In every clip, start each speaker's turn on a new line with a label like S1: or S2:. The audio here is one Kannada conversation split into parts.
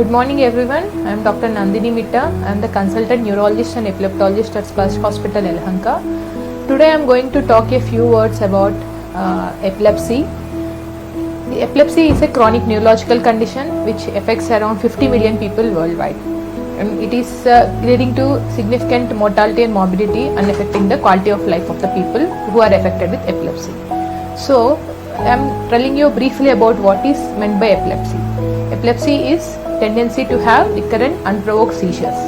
S1: Good morning everyone. I am Dr. Nandini Mitta. I am the consultant neurologist and epileptologist at Splash Hospital, Yelahanka. Today I am going to talk a few words about epilepsy. Epilepsy is a chronic neurological condition which affects around 50 million people worldwide. And it is leading to significant mortality and morbidity and affecting the quality of life of the people who are affected with epilepsy. So I am telling you briefly about what is meant by epilepsy. Epilepsy is tendency to have recurrent unprovoked seizures.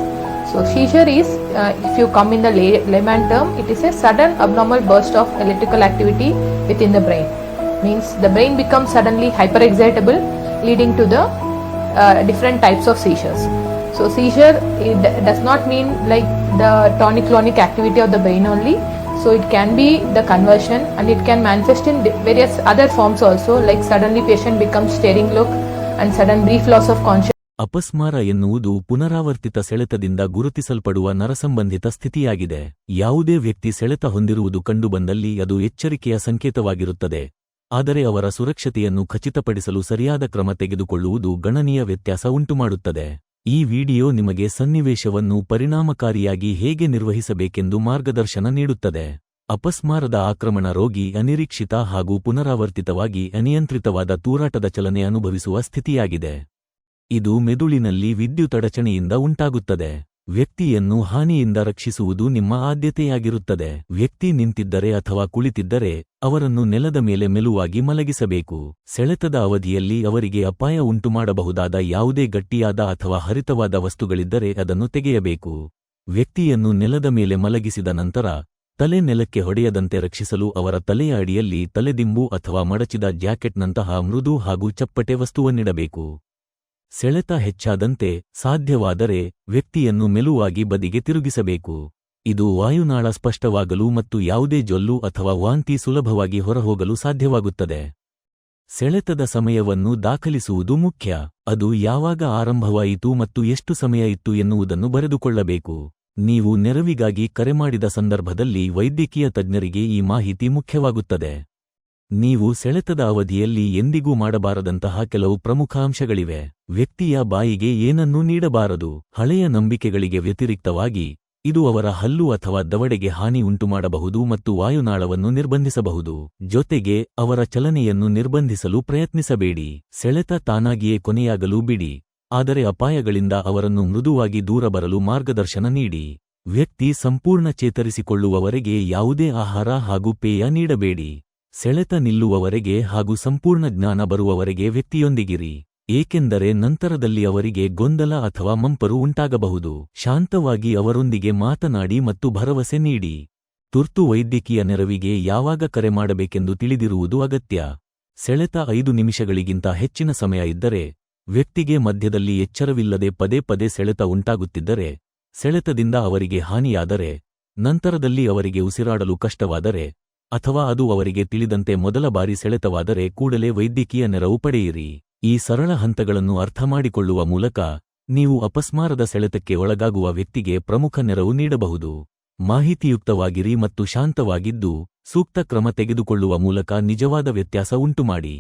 S1: So seizure is, if you come in the layman term, it is a sudden abnormal burst of electrical activity within the brain. Means the brain becomes suddenly hyperexcitable, leading to the different types of seizures. So seizure, it does not mean like the tonic-clonic activity of the brain only. So it can be the conversion, and it can manifest in various other forms also, like suddenly patient becomes staring look and sudden brief loss of consciousness.
S2: ಅಪಸ್ಮಾರ ಎನ್ನುವುದು ಪುನರಾವರ್ತಿತ ಸೆಳೆತದಿಂದ ಗುರುತಿಸಲ್ಪಡುವ ನರಸಂಬಂಧಿತ ಸ್ಥಿತಿಯಾಗಿದೆ. ಯಾವುದೇ ವ್ಯಕ್ತಿ ಸೆಳೆತ ಹೊಂದಿರುವುದು ಕಂಡುಬಂದಲ್ಲಿ ಅದು ಎಚ್ಚರಿಕೆಯ ಸಂಕೇತವಾಗಿರುತ್ತದೆ. ಆದರೆ ಅವರ ಸುರಕ್ಷತೆಯನ್ನು ಖಚಿತಪಡಿಸಲು ಸರಿಯಾದ ಕ್ರಮ ತೆಗೆದುಕೊಳ್ಳುವುದು ಗಣನೀಯ ವ್ಯತ್ಯಾಸ ಉಂಟುಮಾಡುತ್ತದೆ. ಈ ವಿಡಿಯೋ ನಿಮಗೆ ಸನ್ನಿವೇಶವನ್ನು ಪರಿಣಾಮಕಾರಿಯಾಗಿ ಹೇಗೆ ನಿರ್ವಹಿಸಬೇಕೆಂದು ಮಾರ್ಗದರ್ಶನ ನೀಡುತ್ತದೆ. ಅಪಸ್ಮಾರದ ಆಕ್ರಮಣ ರೋಗಿ ಅನಿರೀಕ್ಷಿತ ಹಾಗೂ ಪುನರಾವರ್ತಿತವಾಗಿ ಅನಿಯಂತ್ರಿತವಾದ ತೂರಾಟದ ಚಲನೆ ಅನುಭವಿಸುವ ಸ್ಥಿತಿಯಾಗಿದೆ. ಇದು ಮೆದುಳಿನಲ್ಲಿ ವಿದ್ಯುತ್ ಅಡಚಣೆಯಿಂದ ಉಂಟಾಗುತ್ತದೆ. ವ್ಯಕ್ತಿಯನ್ನು ಹಾನಿಯಿಂದ ರಕ್ಷಿಸುವುದು ನಿಮ್ಮ ಆದ್ಯತೆಯಾಗಿರುತ್ತದೆ. ವ್ಯಕ್ತಿ ನಿಂತಿದ್ದರೆ ಅಥವಾ ಕುಳಿತಿದ್ದರೆ ಅವರನ್ನು ನೆಲದ ಮೇಲೆ ಮೆಲುವಾಗಿ ಮಲಗಿಸಬೇಕು. ಸೆಳೆತದ ಅವಧಿಯಲ್ಲಿ ಅವರಿಗೆ ಅಪಾಯ ಉಂಟುಮಾಡಬಹುದಾದ ಯಾವುದೇ ಗಟ್ಟಿಯಾದ ಅಥವಾ ಹರಿತವಾದ ವಸ್ತುಗಳಿದ್ದರೆ ಅದನ್ನು ತೆಗೆಯಬೇಕು. ವ್ಯಕ್ತಿಯನ್ನು ನೆಲದ ಮೇಲೆ ಮಲಗಿಸಿದ ನಂತರ ತಲೆ ನೆಲಕ್ಕೆ ಹೊಡೆಯದಂತೆ ರಕ್ಷಿಸಲು ಅವರ ತಲೆಯ ಅಡಿಯಲ್ಲಿ ತಲೆದಿಂಬು ಅಥವಾ ಮಡಚಿದ ಜಾಕೆಟ್ನಂತಹ ಮೃದು ಹಾಗೂ ಚಪ್ಪಟೆ ವಸ್ತುವನ್ನಿಡಬೇಕು. ಸೆಳೆತ ಹೆಚ್ಚಾದಂತೆ ಸಾಧ್ಯವಾದರೆ ವ್ಯಕ್ತಿಯನ್ನು ಮೆಲುವಾಗಿ ಬದಿಗೆ ತಿರುಗಿಸಬೇಕು. ಇದು ವಾಯುನಾಳ ಸ್ಪಷ್ಟವಾಗಲು ಮತ್ತು ಯಾವುದೇ ಜೊಲ್ಲು ಅಥವಾ ವಾಂತಿ ಸುಲಭವಾಗಿ ಹೊರಹೋಗಲು ಸಾಧ್ಯವಾಗುತ್ತದೆ. ಸೆಳೆತದ ಸಮಯವನ್ನು ದಾಖಲಿಸುವುದು ಮುಖ್ಯ. ಅದು ಯಾವಾಗ ಆರಂಭವಾಯಿತು ಮತ್ತು ಎಷ್ಟು ಸಮಯ ಇತ್ತು ಎನ್ನುವುದನ್ನು ಬರೆದುಕೊಳ್ಳಬೇಕು. ನೀವು ನೆರವಿಗಾಗಿ ಕರೆ ಮಾಡಿದ ಸಂದರ್ಭದಲ್ಲಿ ವೈದ್ಯಕೀಯ ತಜ್ಞರಿಗೆ ಈ ಮಾಹಿತಿ ಮುಖ್ಯವಾಗುತ್ತದೆ. ನೀವು ಸೆಳೆತದ ಅವಧಿಯಲ್ಲಿ ಎಂದಿಗೂ ಮಾಡಬಾರದಂತಹ ಕೆಲವು ಪ್ರಮುಖ ಅಂಶಗಳಿವೆ. ವ್ಯಕ್ತಿಯ ಬಾಯಿಗೆ ಏನನ್ನೂ ನೀಡಬಾರದು. ಹಳೆಯ ನಂಬಿಕೆಗಳಿಗೆ ವ್ಯತಿರಿಕ್ತವಾಗಿ ಇದು ಅವರ ಹಲ್ಲು ಅಥವಾ ದವಡೆಗೆ ಹಾನಿ ಉಂಟುಮಾಡಬಹುದು ಮತ್ತು ವಾಯುನಾಳವನ್ನು ನಿರ್ಬಂಧಿಸಬಹುದು. ಜೊತೆಗೆ ಅವರ ಚಲನೆಯನ್ನು ನಿರ್ಬಂಧಿಸಲು ಪ್ರಯತ್ನಿಸಬೇಡಿ. ಸೆಳೆತ ತಾನಾಗಿಯೇ ಕೊನೆಯಾಗಲು ಬಿಡಿ, ಆದರೆ ಅಪಾಯಗಳಿಂದ ಅವರನ್ನು ಮೃದುವಾಗಿ ದೂರ ಬರಲು ಮಾರ್ಗದರ್ಶನ ನೀಡಿ. ವ್ಯಕ್ತಿ ಸಂಪೂರ್ಣ ಚೇತರಿಸಿಕೊಳ್ಳುವವರೆಗೆ ಯಾವುದೇ ಆಹಾರ ಹಾಗೂ ಪೇಯ ನೀಡಬೇಡಿ. ಸೆಳೆತ ನಿಲ್ಲುವವರೆಗೆ ಹಾಗೂ ಸಂಪೂರ್ಣ ಜ್ಞಾನ ಬರುವವರೆಗೆ ವ್ಯಕ್ತಿಯೊಂದಿಗಿರಿ, ಏಕೆಂದರೆ ನಂತರದಲ್ಲಿ ಅವರಿಗೆ ಗೊಂದಲ ಅಥವಾ ಮಂಪರು ಉಂಟಾಗಬಹುದು. ಶಾಂತವಾಗಿ ಅವರೊಂದಿಗೆ ಮಾತನಾಡಿ ಮತ್ತು ಭರವಸೆ ನೀಡಿ. ತುರ್ತು ವೈದ್ಯಕೀಯ ನೆರವಿಗೆ ಯಾವಾಗ ಕರೆ ಮಾಡಬೇಕೆಂದು ತಿಳಿದಿರುವುದು ಅಗತ್ಯ. ಸೆಳೆತ 5 ನಿಮಿಷಗಳಿಗಿಂತ ಹೆಚ್ಚಿನ ಸಮಯ ಇದ್ದರೆ, ವ್ಯಕ್ತಿಗೆ ಮಧ್ಯದಲ್ಲಿ ಎಚ್ಚರವಿಲ್ಲದೆ ಪದೇ ಪದೇ ಸೆಳೆತ ಉಂಟಾಗುತ್ತಿದ್ದರೆ, ಸೆಳೆತದಿಂದ ಅವರಿಗೆ ಹಾನಿಯಾದರೆ, ನಂತರದಲ್ಲಿ ಅವರಿಗೆ ಉಸಿರಾಡಲು ಕಷ್ಟವಾದರೆ, ಅಥವಾ ಅದು ಅವರಿಗೆ ತಿಳಿದಂತೆ ಮೊದಲ ಬಾರಿ ಸೆಳೆತವಾದರೆ ಕೂಡಲೇ ವೈದ್ಯಕೀಯ ನೆರವು ಪಡೆಯಿರಿ. ಈ ಸರಳ ಹಂತಗಳನ್ನು ಅರ್ಥಮಾಡಿಕೊಳ್ಳುವ ಮೂಲಕ ನೀವು ಅಪಸ್ಮಾರದ ಸೆಳೆತಕ್ಕೆ ಒಳಗಾಗುವ ವ್ಯಕ್ತಿಗೆ ಪ್ರಮುಖ ನೆರವು ನೀಡಬಹುದು. ಮಾಹಿತಿಯುಕ್ತವಾಗಿರಿ ಮತ್ತು ಶಾಂತವಾಗಿದ್ದು ಸೂಕ್ತ ಕ್ರಮ ತೆಗೆದುಕೊಳ್ಳುವ ಮೂಲಕ ನಿಜವಾದ ವ್ಯತ್ಯಾಸ ಉಂಟುಮಾಡಿ.